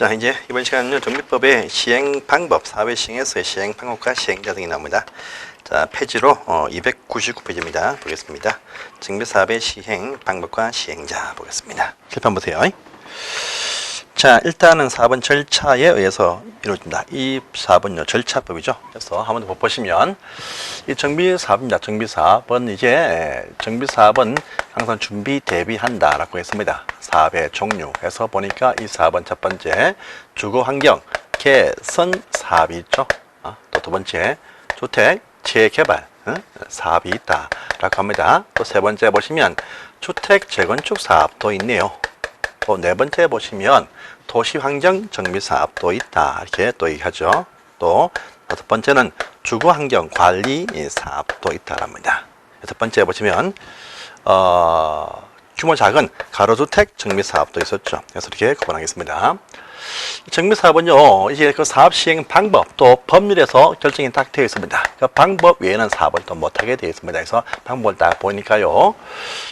자, 이제 이번 시간은요, 정비법의 시행 방법, 사회 시행에서의 시행 방법과 시행자 등이 나옵니다. 자, 페이지로 299페이지입니다. 보겠습니다. 정비사업의 시행 방법과 시행자 보겠습니다. 실판 보세요. 자, 일단은 4번 절차에 의해서 이루어집니다. 이 4번요, 절차법이죠. 그래서 한번 더 보시면, 이 정비사업입니다. 정비사업은 이제, 정비사업은 항상 준비, 대비한다 라고 했습니다. 사업의 종류에서 보니까 이 4번 첫 번째, 주거환경, 개선 사업이 있죠. 또 두 번째, 주택, 재개발, 사업이 있다 라고 합니다. 또 세 번째 보시면, 주택 재건축 사업도 있네요. 또 네 번째 보시면 도시환경 정비사업도 있다 이렇게 또 얘기하죠. 또 다섯 번째는 주거환경 관리 사업도 있다랍니다. 여섯 번째 보시면 규모 작은 가로주택 정비사업도 있었죠. 그래서 이렇게 구분하겠습니다. 정비사업은요, 이제 그 사업 시행 방법 또 법률에서 결정이 딱 되어 있습니다. 그 방법 외에는 사업을 또 못하게 되어 있습니다. 그래서 방법을 딱 보니까요.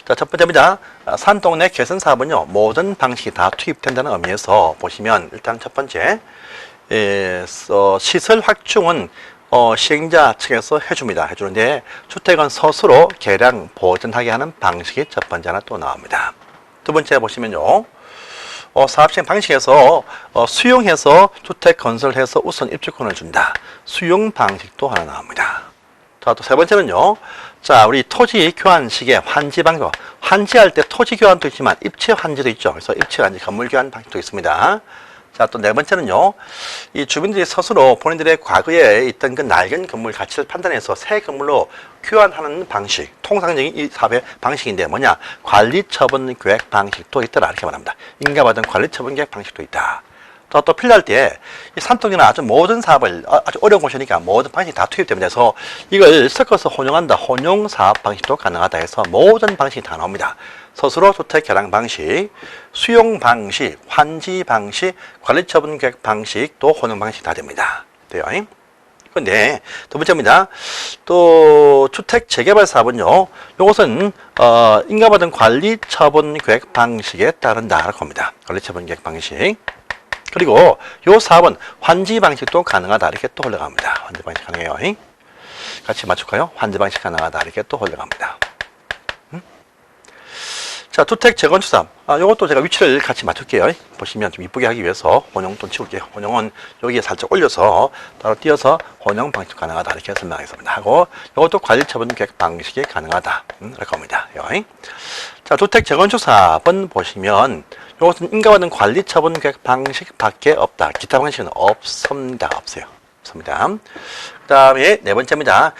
자, 첫 번째입니다. 산동네 개선 사업은요, 모든 방식이 다 투입된다는 의미에서 보시면 일단 첫 번째, 시설 확충은 시행자 측에서 해주는데 주택은 스스로 개량 보존하게 하는 방식이 첫 번째 하나 또 나옵니다. 두 번째 보시면요. 사업 시행 방식에서 수용해서 주택 건설해서 우선 입주권을 준다. 수용 방식도 하나 나옵니다. 자, 또 세 번째는요. 자, 우리 토지 교환 시기의 환지 방법. 환지할 때 토지 교환도 있지만 입체 환지도 있죠. 그래서 입체 환지, 건물 교환 방식도 있습니다. 자, 또 네 번째는요. 이 주민들이 스스로 본인들의 과거에 있던 그 낡은 건물 가치를 판단해서 새 건물로 교환하는 방식, 통상적인 이 사업의 방식인데 뭐냐? 관리처분계획 방식도 있더라 이렇게 말합니다. 인가받은 관리처분계획 방식도 있다. 또 필요할 때 이 산통이나 아주 모든 사업을 아주 어려운 곳이니까 모든 방식이 다 투입됩니다. 그래서 이걸 섞어서 혼용한다. 혼용 사업 방식도 가능하다 해서 모든 방식이 다 나옵니다. 스스로 주택 개량 방식, 수용 방식, 환지 방식, 관리처분 계획 방식, 또 혼용 방식 다 됩니다. 돼요. 근데 두 번째입니다. 또 주택 재개발 사업은요. 이것은 인가받은 관리처분 계획 방식에 따른다라고 합니다. 관리처분 계획 방식. 그리고 이 사업은 환지 방식도 가능하다 이렇게 또 흘러갑니다. 환지 방식 가능해요. 같이 맞출까요? 환지 방식 가능하다 이렇게 또 흘러갑니다. 자, 주택 재건축 사업. 이것도 제가 위치를 같이 맞출게요. 보시면 좀 이쁘게 하기 위해서 혼용 좀 치울게요. 혼용은 여기에 살짝 올려서 따로 띄어서 혼용 방식 가능하다 이렇게 설명하겠습니다. 하고 이것도 관리처분 계획 방식이 가능하다 이렇게 합니다. 자, 주택 재건축 사업은 보시면 이것은 인가받은 관리처분 계획 방식밖에 없다. 기타 방식은 없습니다. 없어요. 없습니다. 그 다음에 네 번째입니다.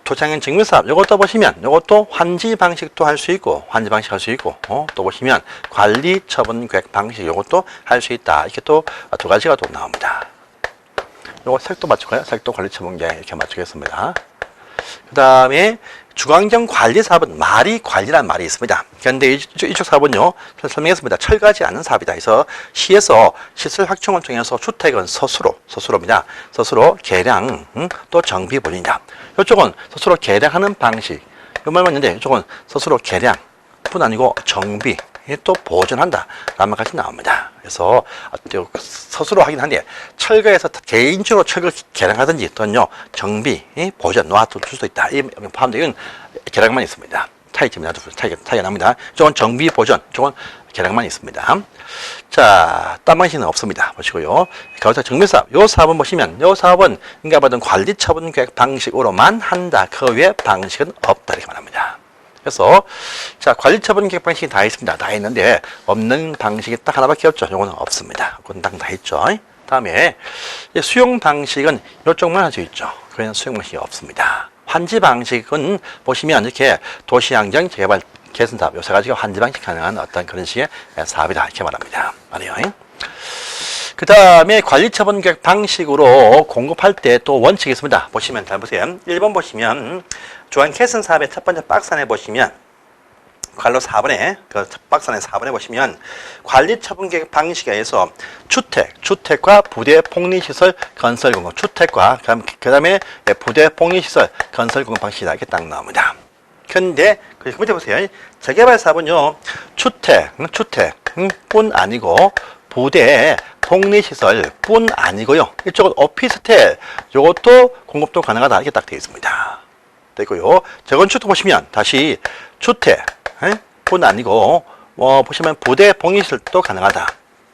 도창형 정비사업, 이것도 보시면, 이것도 환지 방식도 할 수 있고, 환지 방식 할 수 있고, 또 보시면, 관리 처분 계획 방식, 이것도 할 수 있다. 이렇게 또 두 가지가 또 나옵니다. 이거 색도 맞출까요? 색도 관리 처분 계획 이렇게 맞추겠습니다. 그 다음에, 주거환경 관리 사업은 말이 관리라는 말이 있습니다. 그런데 이쪽 사업은요, 설명했습니다. 철가지 않는 사업이다. 그래서 시에서 시설 확충을 통해서 주택은 스스로입니다. 스스로 개량, 또 정비 본인이다. 이쪽은 스스로 개량하는 방식. 이 말만 있는데 이쪽은 스스로 개량뿐 아니고 정비, 또 보존한다. 라는 말까지 나옵니다. 그래서 스스로 하긴 한데 철거에서 개인적으로 철거 개량하든지 또는요 정비, 보존, 놔둘 수도 있다. 이 포함되는 개량만 있습니다. 차이가 납니다. 이쪽은 정비, 보존, 이쪽은 개량만 있습니다. 자, 딴 방식은 없습니다. 보시고요. 가로주택 정비사업, 이 사업은 보시면 이 사업은 인가받은 관리처분 계획 방식으로만 한다. 그 외에 방식은 없다. 이렇게 말합니다. 그래서 자, 관리처분 계획 방식이 다 있습니다. 다 있는데 없는 방식이 딱 하나밖에 없죠. 이거는 없습니다. 그건 다 있죠. 다음에 수용 방식은 이쪽만 할 수 있죠. 그래서 수용 방식이 없습니다. 환지 방식은 보시면 이렇게 도시환경 재개발 개선 사업, 요 세 가지가 환지 방식 가능한 어떤 그런 식의 사업이다 이렇게 말합니다. 말이에요. 그 다음에 관리처분 계획 방식으로 공급할 때 또 원칙이 있습니다. 보시면 잘 보세요. 1번 보시면 주한 개선 사업의 첫 번째 박스 안에 보시면 관로 4번에 그 박스 안에 4번에 보시면 관리처분 계획 방식에 의해서 주택과 부대 폭리시설 건설 공급, 주택과 그 다음에 부대 폭리시설 건설 공급 방식이다 이렇게 딱 나옵니다. 그런데 그 밑에 보세요. 재개발 사업은요 주택뿐 아니고 부대 복리 시설뿐 아니고요. 이쪽은 오피스텔 요것도 공급도 가능하다 이렇게 딱 되어 있습니다. 되고요. 재건축도 보시면 다시 주택 뿐 아니고 보시면 부대 복리 시설도 가능하다.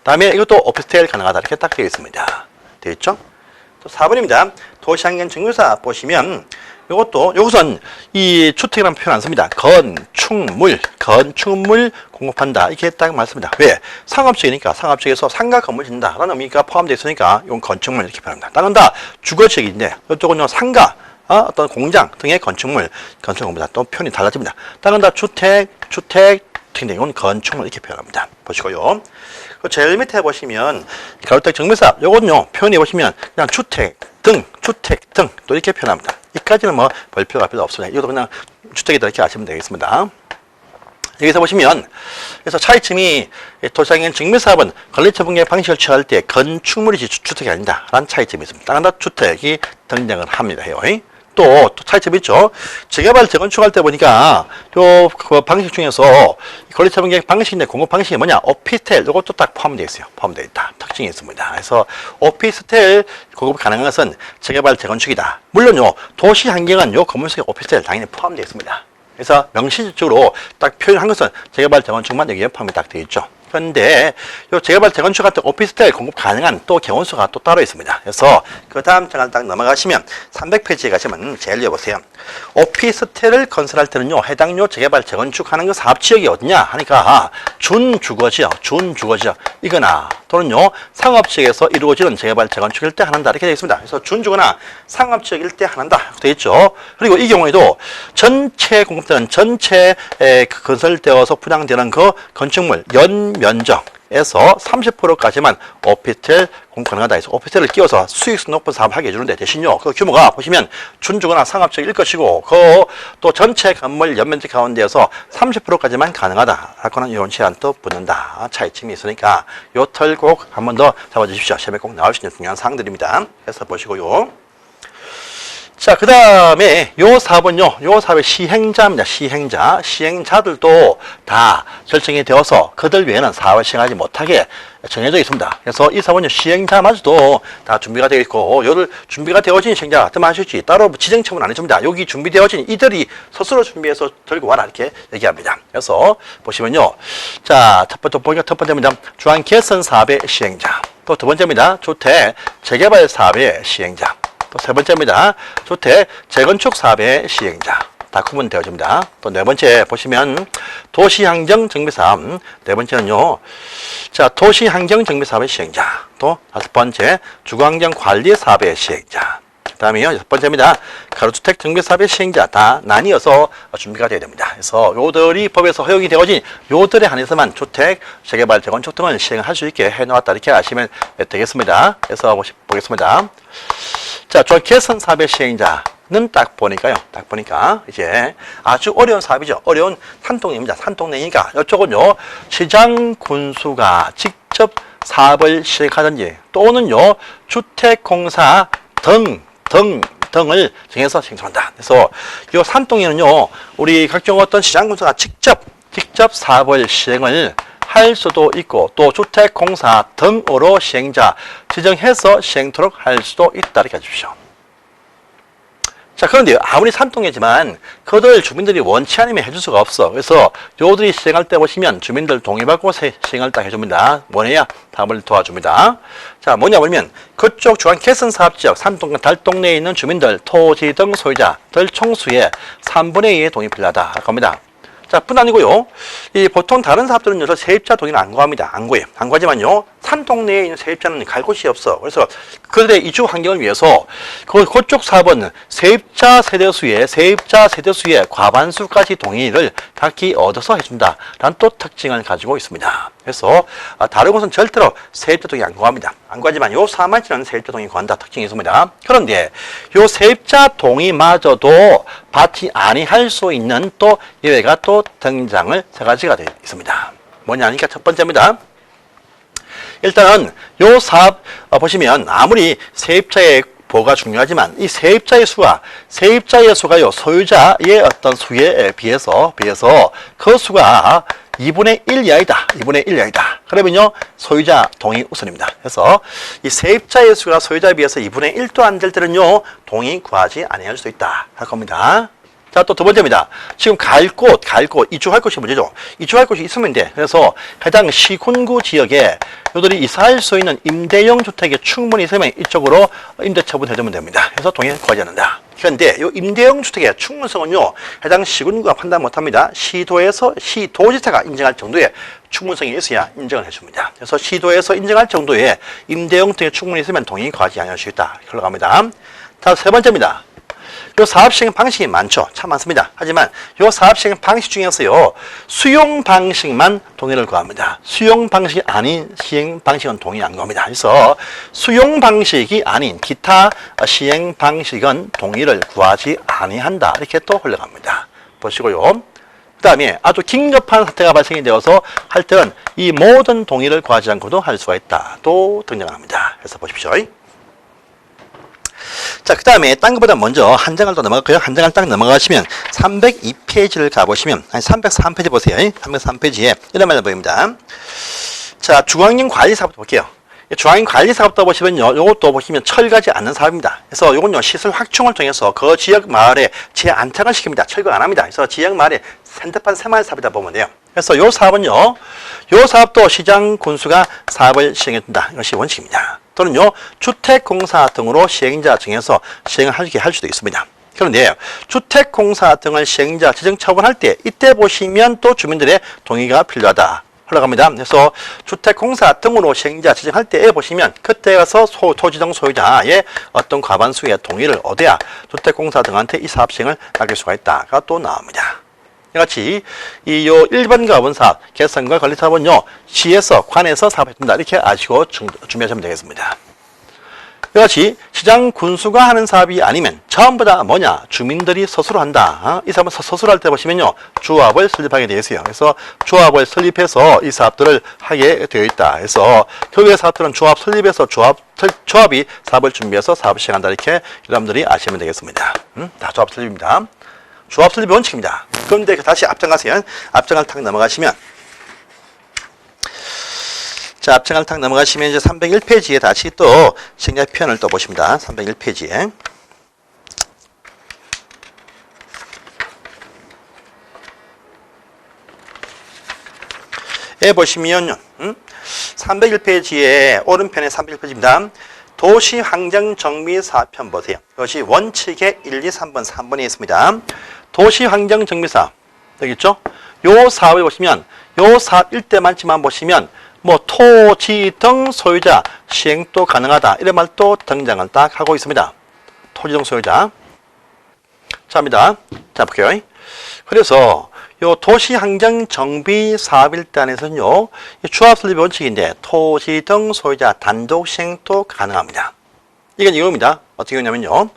다음에 이것도 오피스텔 가능하다 이렇게 딱 되어 있습니다. 되어 있죠? 또 4번입니다. 도시환경 증명사 보시면 요것은 이 주택이라는 표현 안 씁니다. 건축물 공급한다. 이렇게 딱 말씀입니다. 왜? 상업지역이니까 상업지역에서 상가 건물 짓는다. 라는 의미가 포함되어 있으니까 이건 건축물 이렇게 표현합니다. 다른 다 주거지역인데 이쪽은요 상가, 어떤 공장 등의 건축물 공부다. 또 표현이 달라집니다. 다른 다 주택, 이건 건축물 이렇게 표현합니다. 보시고요. 제일 밑에 보시면 가로택 정비사 요건요 표현해 보시면 그냥 주택 등 또 이렇게 표현합니다. 이까지는 뭐 별표가 필요 없습니다. 이것도 그냥 주택이다 이렇게 아시면 되겠습니다. 여기서 보시면 그래서 차이점이 도시환경 증명사업은 건립처분계 방식을 취할 때 건축물이지 주택이 아니다 라는 차이점이 있습니다. 다른 다 주택이 등장을 합니다. 또 차이점이 있죠. 재개발, 재건축할 때 보니까 그 방식 중에서 건립처분계 방식인데 공급 방식이 뭐냐? 오피스텔 이것도 딱 포함되어 있어요. 포함되어 있다. 특징이 있습니다. 그래서 오피스텔 공급 가능한 것은 재개발, 재건축이다. 물론요 도시 환경은 요 건물 속에 오피스텔 당연히 포함되어 있습니다. 그래서 명시적으로 딱 표현한 것은 재개발, 재건축만 여기에 포함이 딱 되어 있죠. 그런데 요 재개발, 재건축 같은 오피스텔 공급 가능한 또 개원수가 또 따로 있습니다. 그래서 그 다음 장을 딱 넘어가시면 300페이지에 가시면 제일 여보세요. 오피스텔을 건설할 때는요 해당요 재개발, 재건축하는 그 사업지역이 어디냐 하니까 준주거지역 이거나 또는요 상업지역에서 이루어지는 재개발, 재건축일 때 한다 이렇게 되어 있습니다. 그래서 준주거나 상업지역일 때 한다 되어 있죠. 그리고 이 경우에도 전체 공급되는 전체 건설되어서 분양되는 그 건축물 면적에서 30%까지만 오피스텔 공급 가능하다 해서 오피스텔을 끼워서 수익성 높은 사업하게 해주는데 대신요 그 규모가 보시면 준주거나 상업적일 것이고 그 또 전체 건물 연면적 가운데에서 30%까지만 가능하다 하거나 이런 제한 또 붙는다 차이점이 있으니까 요 털 꼭 한 번 더 잡아주십시오. 시험에 꼭 나올 수 있는 중요한 사항들입니다. 그래서 보시고요. 자, 그 다음에 요 사업은요, 요 사업의 시행자입니다. 시행자들도 다 결정이 되어서 그들 외에는 사업을 시행하지 못하게 정해져 있습니다. 그래서 이 사업은요, 시행자마저도 다 준비가 되어 있고, 요를 준비가 되어진 시행자, 말씀하셨지 따로 지정처분 안 해줍니다. 여기 준비되어진 이들이 스스로 준비해서 들고 와라, 이렇게 얘기합니다. 그래서 보시면요, 자, 첫 번째입니다. 주한 개선 사업의 시행자. 또 두 번째입니다. 주택 재개발 사업의 시행자. 또 세 번째입니다. 주택 재건축 사업의 시행자. 다 구분되어집니다. 또 네 번째 보시면 도시환경 정비사업. 네 번째는요. 자, 도시환경 정비사업의 시행자. 또 다섯 번째 주거환경 관리 사업의 시행자. 그 다음에요. 여섯 번째입니다. 가로주택 정비사업의 시행자. 다 나뉘어서 준비가 되어야 됩니다. 그래서 요들이 법에서 허용이 되어진 요들에 한해서만 주택, 재개발, 재건축 등을 시행할 수 있게 해놓았다. 이렇게 아시면 되겠습니다. 그래서 보겠습니다. 자, 개선 사업의 시행자는 딱 보니까 이제 아주 어려운 사업이죠. 어려운 산동네입니다. 산동네니까 이쪽은요 시장 군수가 직접 사업을 시행하든지 또는요 주택공사 등을 정해서 신청한다. 그래서 이 산동에는요 우리 각종 어떤 시장 군수가 직접 사업을 시행을 할 수도 있고 또 주택공사 등으로 시행자 지정해서 시행토록 할 수도 있다 이렇게 해주십시오. 자, 그런데 아무리 산동이지만 그들 주민들이 원치 않으면 해줄 수가 없어. 그래서 요들이 시행할 때 보시면 주민들 동의받고 시행을 딱 해줍니다. 뭐냐? 답을 도와줍니다. 자, 뭐냐 보면 그쪽 주한 개선 사업지역 산동과 달동네에 있는 주민들 토지 등 소유자들 총수의 3분의 2의 동의 필요하다 할 겁니다. 자, 뿐 아니고요. 이 보통 다른 사업들은요, 세입자 동의를 안 구합니다. 안 구하지만요, 산동네에 있는 세입자는 갈 곳이 없어. 그래서 그들의 이주 환경을 위해서 그쪽 사업은 세입자 세대수의 과반수까지 동의를 각기 얻어서 해준다. 라는 또 특징을 가지고 있습니다. 그래서 다른 곳은 절대로 세입자 동의 안 구합니다. 안 구하지만 요 사만치는 세입자 동의 구한다 특징이 있습니다. 그런데 요 세입자 동의마저도 받지 아니할 수 있는 또 예외가 또 등장을 세 가지가 되어 있습니다. 뭐냐 하니까 첫 번째입니다. 일단은 요 사업 보시면 아무리 세입자의 보호가 중요하지만 이 세입자의 수가요 소유자의 어떤 수에 비해서 그 수가 2분의 1 이하이다. 2분의 1 이하이다. 그러면요, 소유자 동의 우선입니다. 그래서 이 세입자의 수가 소유자에 비해서 2분의 1도 안 될 때는요, 동의 구하지 아니할 수 있다. 할 겁니다. 자, 또 두 번째입니다. 지금 갈 곳, 이주할 곳이 문제죠. 이주할 곳이 있으면 돼. 그래서 해당 시군구 지역에 요들이 이사할 수 있는 임대용 주택이 충분히 있으면 이쪽으로 임대 처분해주면 됩니다. 그래서 동의 구하지 않는다. 그런데 이 임대용 주택의 충분성은요, 해당 시군구가 판단 못합니다. 시도지사가 인정할 정도의 충분성이 있어야 인정을 해줍니다. 그래서 시도에서 인정할 정도의 임대용 주택이 충분히 있으면 동의 구하지 않을 수 있다. 흘러갑니다. 자, 세 번째입니다. 요 사업 시행 방식이 많죠. 참 많습니다. 하지만 요 사업 시행 방식 중에서요, 수용 방식만 동의를 구합니다. 수용 방식이 아닌 시행 방식은 동의 안 구합니다. 그래서 수용 방식이 아닌 기타 시행 방식은 동의를 구하지 아니한다. 이렇게 또 흘러갑니다. 보시고요. 그 다음에 아주 긴급한 사태가 발생이 되어서 할 때는 이 모든 동의를 구하지 않고도 할 수가 있다. 또 등장합니다. 그래서 보십시오. 자, 그 다음에 딴 것보다 먼저 한 장을 또 넘어갈까요? 한 장을 딱 넘어가시면 302페이지를 가보시면, 아니 303페이지 보세요. 303페이지에 이런 말을 보입니다. 자, 중앙인 관리사업부터 볼게요. 중앙인 관리사업부터 보시면요, 요것도 보시면 철가지 않는 사업입니다. 그래서 요건요, 시설 확충을 통해서 그 지역 마을에 재안착을 시킵니다. 철거 안 합니다. 그래서 지역 마을에 센터판 새마을 사업이다 보면 돼요. 그래서 요 사업은요, 요 사업도 시장 군수가 사업을 시행해준다. 이것이 원칙입니다. 또는요, 주택공사 등으로 시행자 정해서 시행을 할 수도 있습니다. 그런데 주택공사 등을 시행자 지정 처분할 때 이때 보시면 또 주민들의 동의가 필요하다. 흘러갑니다. 그래서 주택공사 등으로 시행자 지정할 때에 보시면 그때 가서 토지등 소유자의 어떤 과반수의 동의를 얻어야 주택공사 등한테 이 사업 시행을 맡길 수가 있다가 또 나옵니다. 이같이 이 1번과 원사업, 개선과 관리사업은요, 시에서 관에서 사업해준다. 이렇게 아시고 준비하시면 되겠습니다. 이같이 시장 군수가 하는 사업이 아니면 전부 다 뭐냐? 주민들이 스스로 한다. 이 사업은 스스로 할 때 보시면요, 조합을 설립하게 되어 있어요. 그래서 조합을 설립해서 이 사업들을 하게 되어 있다. 그래서 교회 사업들은 조합 설립해서 조합이 사업을 준비해서 사업을 시행한다. 이렇게 여러분들이 아시면 되겠습니다. 다 조합 설립입니다. 조합 설립의 원칙입니다. 그런데 다시 앞장 가세요. 앞장을 탁 넘어가시면, 자, 앞장을 탁 넘어가시면 이제 301페이지에 다시 또 시행자 표현을 또 보십니다. 301페이지에. 보시면, 301페이지에, 오른편에 301페이지입니다. 도시환경정비사업편 보세요. 이것이 원칙의 1, 2, 3번, 3번에 있습니다. 도시환경정비사업. 여기 있죠? 요 사업에 보시면, 요 사업 일대만치만 보시면, 뭐, 토지 등 소유자 시행도 가능하다. 이런 말도 등장을 딱 하고 있습니다. 토지 등 소유자. 자, 합니다. 자, 볼게요. 그래서, 요 도시환경정비사업 일단에서는요, 조합 설립 원칙인데 토지 등 소유자 단독 시행도 가능합니다. 이건 이겁니다. 어떻게 하냐면요,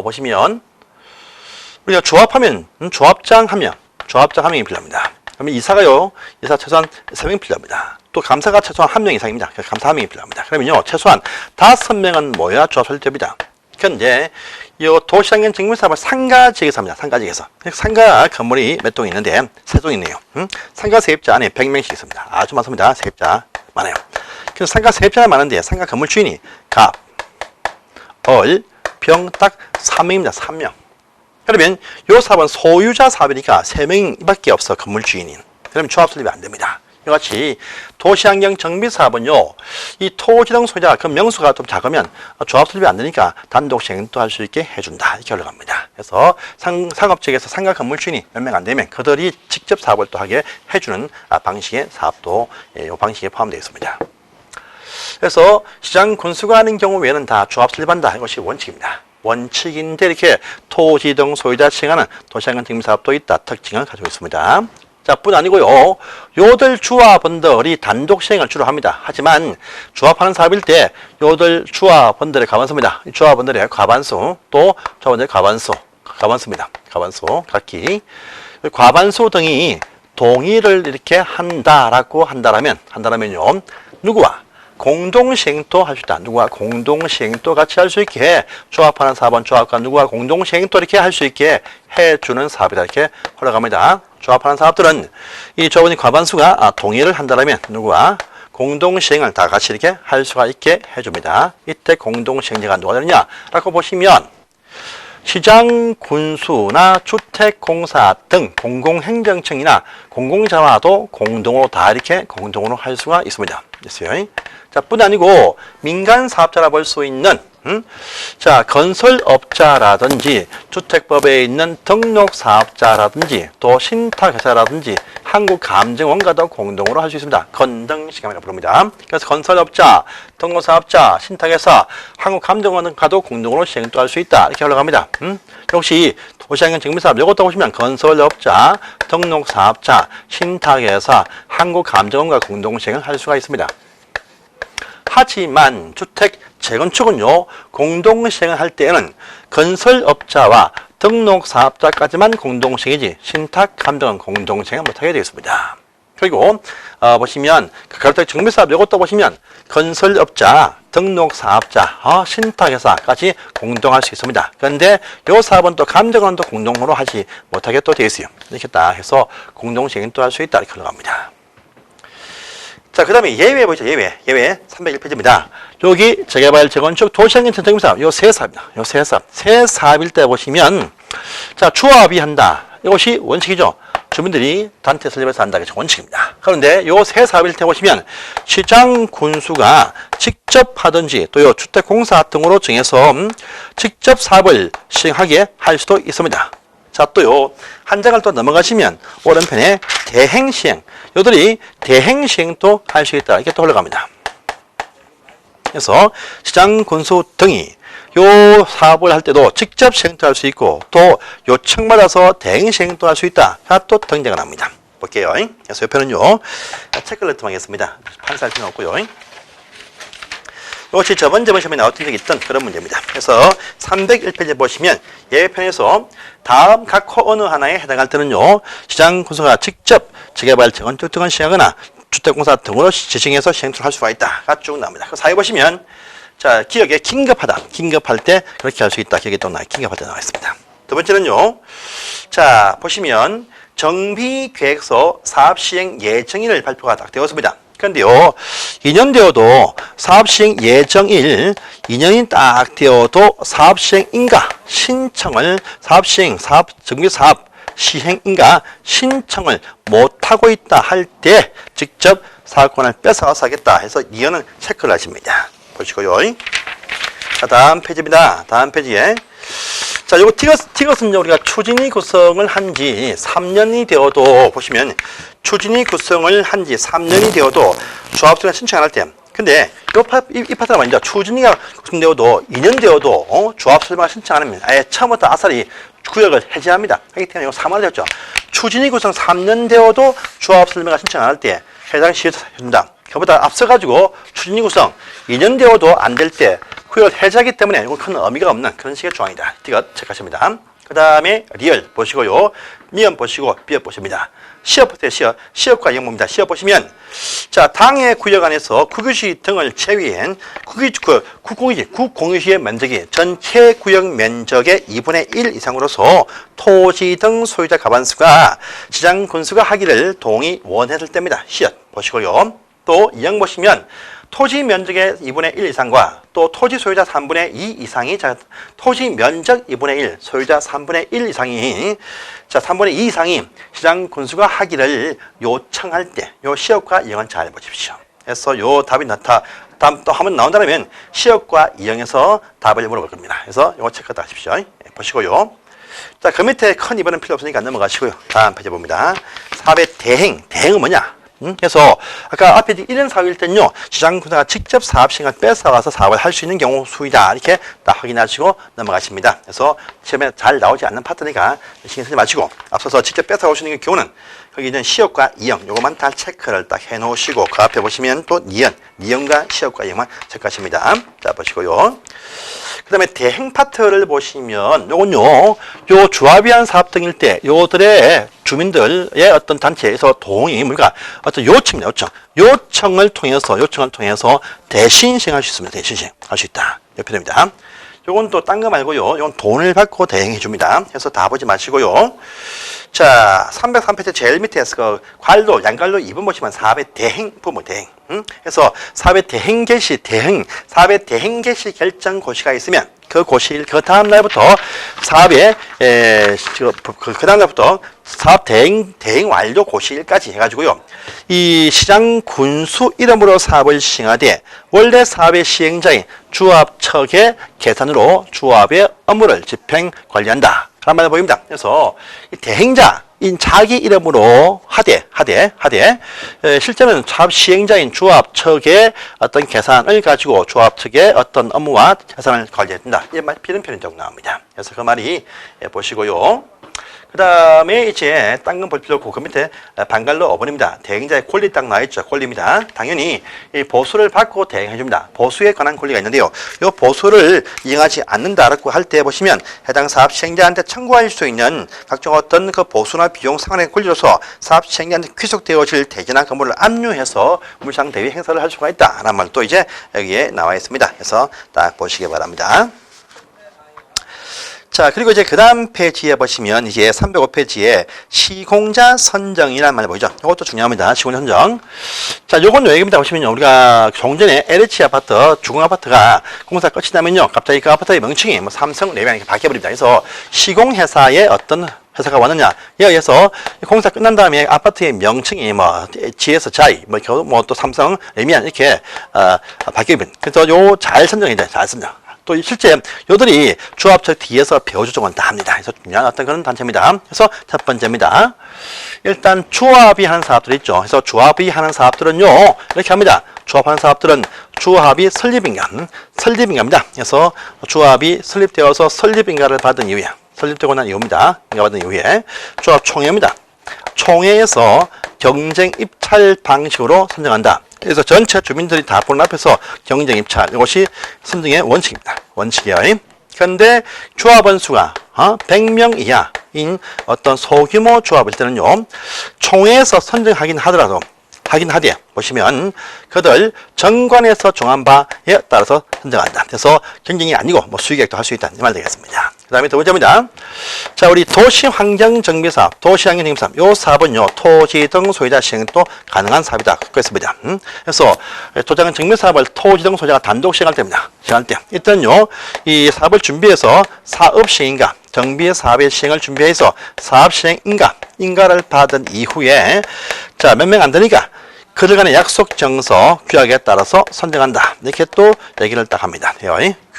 보시면 우리가 조합하면 조합장 한 명이 필요합니다. 그러면 이사가요, 이사 최소한 3명 필요합니다. 또 감사가 최소한 1명 이상입니다. 그래서 감사 1명이 필요합니다. 그러면요, 최소한 5명은 모여야 조합 설립됩니다. 그런데 이 도시환경정비사업을 상가 지역에서 합니다. 상가 지역에서. 상가 건물이 몇 동 있는데 3동 있네요. 상가 세입자 안에 100명씩 있습니다. 아주 많습니다. 세입자 많아요. 그래서 상가 세입자가 많은데 상가 건물 주인이 갑, 얼, 병 딱 3명입니다. 3명. 그러면 이 사업은 소유자 사업이니까 3명밖에 없어, 건물 주인이. 그러면 조합 설립이 안 됩니다. 이같이 도시환경 정비사업은요, 이 토지 등 소유자 그 명수가 좀 작으면 조합 설립이 안 되니까 단독 시행도 할 수 있게 해준다. 이렇게 흘러갑니다. 그래서 상업 측에서 상가 건물 주인이 몇 명 안 되면 그들이 직접 사업을 또 하게 해주는 방식의 사업도 이 방식에 포함되어 있습니다. 그래서 시장 군수가 하는 경우 외에는 다 조합 설립한다. 이것이 원칙입니다. 원칙인데 이렇게 토지 등 소유자 시행하는 도시환경 정비사업도 있다. 특징을 가지고 있습니다. 자, 뿐 아니고요, 요들 조합원들이 단독 시행을 주로 합니다. 하지만 조합하는 사업일 때 요들 조합원들의 과반수입니다. 조합원들의 과반수, 또 조합원들의 과반수입니다. 과반수, 각기 과반수 등이 동의를 이렇게 한다면요, 누구와 공동시행도 할 수 있다. 누구와 공동시행도 같이 할 수 있게 해. 조합하는 4번 조합과 누구와 공동시행도 이렇게 할 수 있게 해주는 사업이다. 이렇게 흘러갑니다. 조합하는 사업들은 이 조합원의 과반수가 동의를 한다면 누구와 공동시행을 다 같이 이렇게 할 수가 있게 해줍니다. 이때 공동시행제가 누가 되느냐? 라고 보시면 시장, 군수나 주택공사 등 공공행정청이나 공공자와도 공동으로 다 이렇게 공동으로 할 수가 있습니다. 됐어요? 자, 뿐 아니고 민간 사업자라 볼 수 있는 자, 건설업자라든지 주택법에 있는 등록사업자라든지 또 신탁회사라든지 한국감정원과도 공동으로 할 수 있습니다. 건등시감이라고 부릅니다. 그래서 건설업자, 등록사업자, 신탁회사, 한국감정원과도 공동으로 시행도 할 수 있다. 이렇게 흘러갑니다. 역시 도시환경증명사업 이것도 보시면 건설업자, 등록사업자, 신탁회사, 한국감정원과 공동시행을 할 수가 있습니다. 하지만 주택 재건축은요, 공동시행을 할 때에는 건설업자와 등록사업자까지만 공동시행이지 신탁감정은 공동시행을 못하게 되어 있습니다. 그리고 보시면 가로택 정비사업 이것도 보시면 건설업자, 등록사업자, 신탁회사까지 공동할 수 있습니다. 그런데 이 사업은 또 감정은 또 공동으로 하지 못하게 또 되어 있어요. 이렇게 딱 해서 공동시행 또 할 수 있다 이렇게 흘러갑니다. 자, 그 다음에 예외 보시죠. 예외 301페이지입니다. 여기 재개발, 재건축, 도시환경 정비사업 요 세 사업입니다. 요 세 사업. 세 사업일 때 보시면 자, 조합이 한다. 이것이 원칙이죠. 주민들이 단체 설립해서 한다. 이게 원칙입니다. 그런데 요 세 사업일 때 보시면 시장, 군수가 직접 하든지 또 요 주택공사 등으로 정해서 직접 사업을 시행하게 할 수도 있습니다. 자, 또요, 한 장을 또 넘어가시면, 오른편에 대행시행. 요들이 대행시행도 할 수 있다. 이렇게 또 흘러갑니다. 그래서, 시장, 군수 등이 요 사업을 할 때도 직접 시행도 할 수 있고, 또 요청받아서 대행시행도 할 수 있다. 자, 또 등장을 합니다. 볼게요. 그래서 옆에는요, 체크를 하겠습니다. 판사할 필요는 없고요. 이것이 저번 시험에 나왔던 적이 있던 그런 문제입니다. 그래서 301페이지 보시면 예외편에서 다음 각 호 어느 하나에 해당할 때는요, 시장 군수가 직접 재개발, 재건축 등을 시행하거나 주택공사 등으로 지정해서 시행할 수가 있다가 쭉 나옵니다. 그 사이 보시면 자, 기억에 긴급하다, 긴급할 때 그렇게 할 수 있다. 기억에 또 긴급할 때 나와 있습니다. 두 번째는요, 자 보시면 정비계획서 사업시행 예정일을 발표가 딱 되었습니다. 그런데요, 2년 되어도 사업시행 예정일, 2년이 딱 되어도 사업시행인가 신청을, 정비사업 시행인가 신청을 못하고 있다 할 때 직접 사업권을 뺏어가서 하겠다 해서 2년은 체크를 하십니다. 보시고요. 자, 다음 페이지입니다. 다음 페이지에. 자, 요거 티것은요, 우리가 추진위 구성을 한 지 3년이 되어도, 보시면, 추진위 구성을 한 지 3년이 되어도 조합수가 신청 안 할 때, 근데 이 파트가 말이죠. 추진위가 구성되어도 2년 되어도 조합수가 신청 안 하면 아예 처음부터 아싸리 구역을 해제합니다. 하기 때문에 이거 3월 되었죠. 추진위 구성 3년 되어도 조합수가 신청 안 할 때 해당 시에서 해준다. 그보다 앞서가지고 추진위 구성 2년 되어도 안 될 때 구역을 해제하기 때문에 이건 큰 의미가 없는 그런 식의 조항이다. 이거 체크하십니다. 그 다음에 리얼 보시고요. 미연 보시고 비읍 보십니다. 시업 보세요. 시업과 이용봅니다. 시업 보시면 자, 당해 구역 안에서 국유시 등을 제외한 국공유시의 면적이 전체 구역 면적의 2분의 1 이상으로서 토지 등 소유자 과반수가 시장 군수가 하기를 동의 원했을 때입니다. 시업 보시고요. 또 이형 보시면 토지 면적의 2분의 1 이상과 또 토지 소유자 3분의 2 이상이 토지 면적 2분의 1, 소유자 3분의 1 이상이 3분의 2 이상이 시장 군수가 하기를 요청할 때 요 시업과 이형은 잘 보십시오. 그래서 요 답이 다음 또 한번 나온다면 시업과 이형에서 답을 물어볼 겁니다. 그래서 요거 체크 다 하십시오. 보시고요. 자, 그 밑에 큰 이번은 필요 없으니까 넘어가시고요. 다음 페이지 봅니다. 4배 대행은 뭐냐? 그래서 아까 앞에 1년 사업일 때는요, 시장 군수가 직접 사업 시행을 뺏어가서 사업을 할 수 있는 경우 수이다. 이렇게 딱 확인하시고 넘어가십니다. 그래서 시험에 잘 나오지 않는 파트니까 신경 쓰지 마시고 앞서서 직접 뺏어갈 수 있는 경우는 거기 있는 시업과 이형 요것만 다 체크를 딱 해놓으시고 그 앞에 보시면 또 니은과 시업과 이형만 체크하십니다. 자, 보시고요. 그 다음에 대행 파트를 보시면 요건요, 요 조합이 한 사업 등일 때 요들의 주민들의 어떤 단체에서 동의, 뭔가 어떤 요청입니다. 요청을 통해서 대신 시행할 수 있습니다. 대신 시행할 수 있다. 이렇게 됩니다. 요건 또 딴 거 말고요. 이건 돈을 받고 대행해 줍니다. 해서 다 보지 마시고요. 자, 303페이지 제일 밑에서 그 관로, 양관로 2번 보시면 사업의 대행, 부모 대행. 그래서 사업의 대행 개시, 사업의 대행 개시 결정 고시가 있으면 그 고시일, 그 다음 날부터 사업의, 그 다음 날부터 사업 대행 완료 고시일까지 해가지고요. 이 시장 군수 이름으로 사업을 시행하되 원래 사업의 시행자인 주합 측의 계산으로 주합의 업무를 집행 관리한다. 라는 말을 보입니다. 그래서 이 대행자인 자기 이름으로 하되 실제는 사업 시행자인 주합 측의 어떤 계산을 가지고 주합 측의 어떤 업무와 재산을 관리한다. 이 말 비는 표현적으로 나옵니다. 그래서 그 말이 보시고요. 그 다음에 이제 딴 건 볼 필요 없고 그 밑에 반갈로 어번입니다. 대행자의 권리 딱 나와있죠. 권리입니다. 당연히 이 보수를 받고 대행해줍니다. 보수에 관한 권리가 있는데요. 이 보수를 이행하지 않는다라고 할 때 보시면 해당 사업 시행자한테 청구할 수 있는 각종 어떤 그 보수나 비용 상환의 권리로서 사업 시행자한테 귀속되어질 대지나 건물을 압류해서 물상 대위 행사를 할 수가 있다. 라는 말도 이제 여기에 나와 있습니다. 그래서 딱 보시기 바랍니다. 자, 그리고 이제 그 다음 페이지에 보시면 이제 305페이지에 시공자 선정이라는 말 보이죠? 이것도 중요합니다. 시공자 선정. 자, 요건 여기입니다. 보시면요. 우리가 종전에 LH 아파트, 주공 아파트가 공사 끝이 나면요. 갑자기 그 아파트의 명칭이 뭐 삼성, 레미안 이렇게 바뀌어버립니다. 그래서 시공회사의 어떤 회사가 왔느냐에 의해서 공사 끝난 다음에 아파트의 명칭이 뭐 GS 자이, 뭐 또 삼성, 레미안 이렇게 바뀌어버립니다. 그래서 요 잘 선정해야 돼요. 잘 선정. 또 실제 요들이 조합측 뒤에서 배우조정을 다 합니다. 그래서 중요한 어떤 그런 단체입니다. 그래서 첫 번째입니다. 일단 조합이 하는 사업들 있죠. 그래서 조합이 하는 사업들은요 이렇게 합니다. 조합하는 사업들은 조합이 설립인가입니다. 그래서 조합이 설립되어서 설립인가를 받은 이후에 설립되고 난 이후입니다. 인가 받은 이후에 조합 총회입니다. 총회에서 경쟁 입찰 방식으로 선정한다. 그래서 전체 주민들이 다 보는 앞에서 경쟁 입찰, 이것이 선정의 원칙입니다. 원칙이에요. 그런데 조합원 수가 100명 이하인 어떤 소규모 조합일 때는요, 총회에서 선정하긴 하되 보시면 그들 정관에서 정한 바에 따라서 선정한다. 그래서 경쟁이 아니고 뭐 수의계획도 할 수 있다. 이 말 되겠습니다. 그 다음에 두 번째입니다. 자, 우리 도시환경정비사업, 도시환경정비사업, 요 사업은요, 토지 등 소유자 시행도 가능한 사업이다. 그랬습니다. 그래서 도시환경 정비사업을 토지 등 소유자가 단독 시행할 때입니다. 시행할 때. 일단요, 이 사업을 준비해서 사업 시행인가, 정비 사업의 시행을 준비해서 사업 시행 인가를 받은 이후에 자, 몇 명 안 되니까 그들 간의 약속 정서 규약에 따라서 선정한다. 이렇게 또 얘기를 딱 합니다.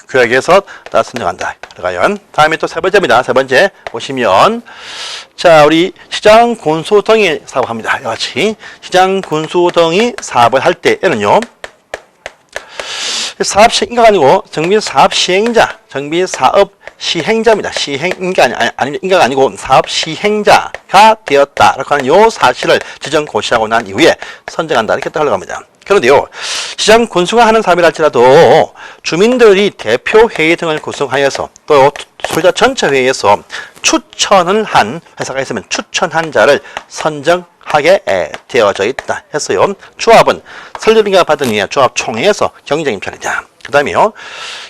규약에서 따라 선정한다. 들어가요. 다음에 또 세 번째입니다. 세 번째 보시면 자, 우리 시장 군수 등이 사업합니다. 이와 같이 시장 군수 등이 사업을 할 때에는요. 사업 시행인가가 아니고 정비 사업 시행자, 정비 사업 시행자입니다. 시행인가 아니면 인가가 아니고 사업 시행자가 되었다라고 하는 요 사실을 지정 고시하고 난 이후에 선정한다. 이렇게 또 흘러갑니다. 그런데요, 시장 군수가 하는 사업이라 할지라도 주민들이 대표 회의 등을 구성하여서 또 소유자 전체 회의에서 추천을 한 회사가 있으면 추천한 자를 선정하게 되어져 있다 했어요. 조합은 설립인가 받은 이후에 조합 총회에서 경쟁 입찰이다. 그 다음에요,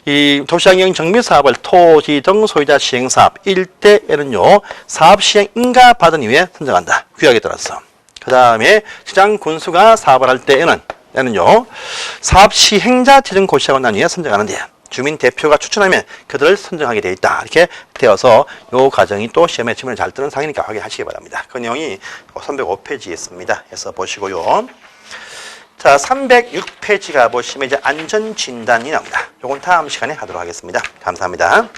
이 도시환경 정비 사업을 토지 등 소유자 시행 사업 일대에는요, 사업 시행 인가 받은 이후에 선정한다. 규약에 따라서. 그 다음에 시장 군수가 사업을 할 때에는요, 사업 시행자 지정 고시하고 난 이후에 선정하는데, 주민 대표가 추천하면 그들을 선정하게 되어 있다. 이렇게 되어서 이 과정이 또 시험에 질문을 잘 뜨는 상이니까 확인하시기 바랍니다. 그 내용이 305페이지에 있습니다. 해서 보시고요. 자, 306페이지가 보시면 이제 안전진단이 나옵니다. 요건 다음 시간에 하도록 하겠습니다. 감사합니다.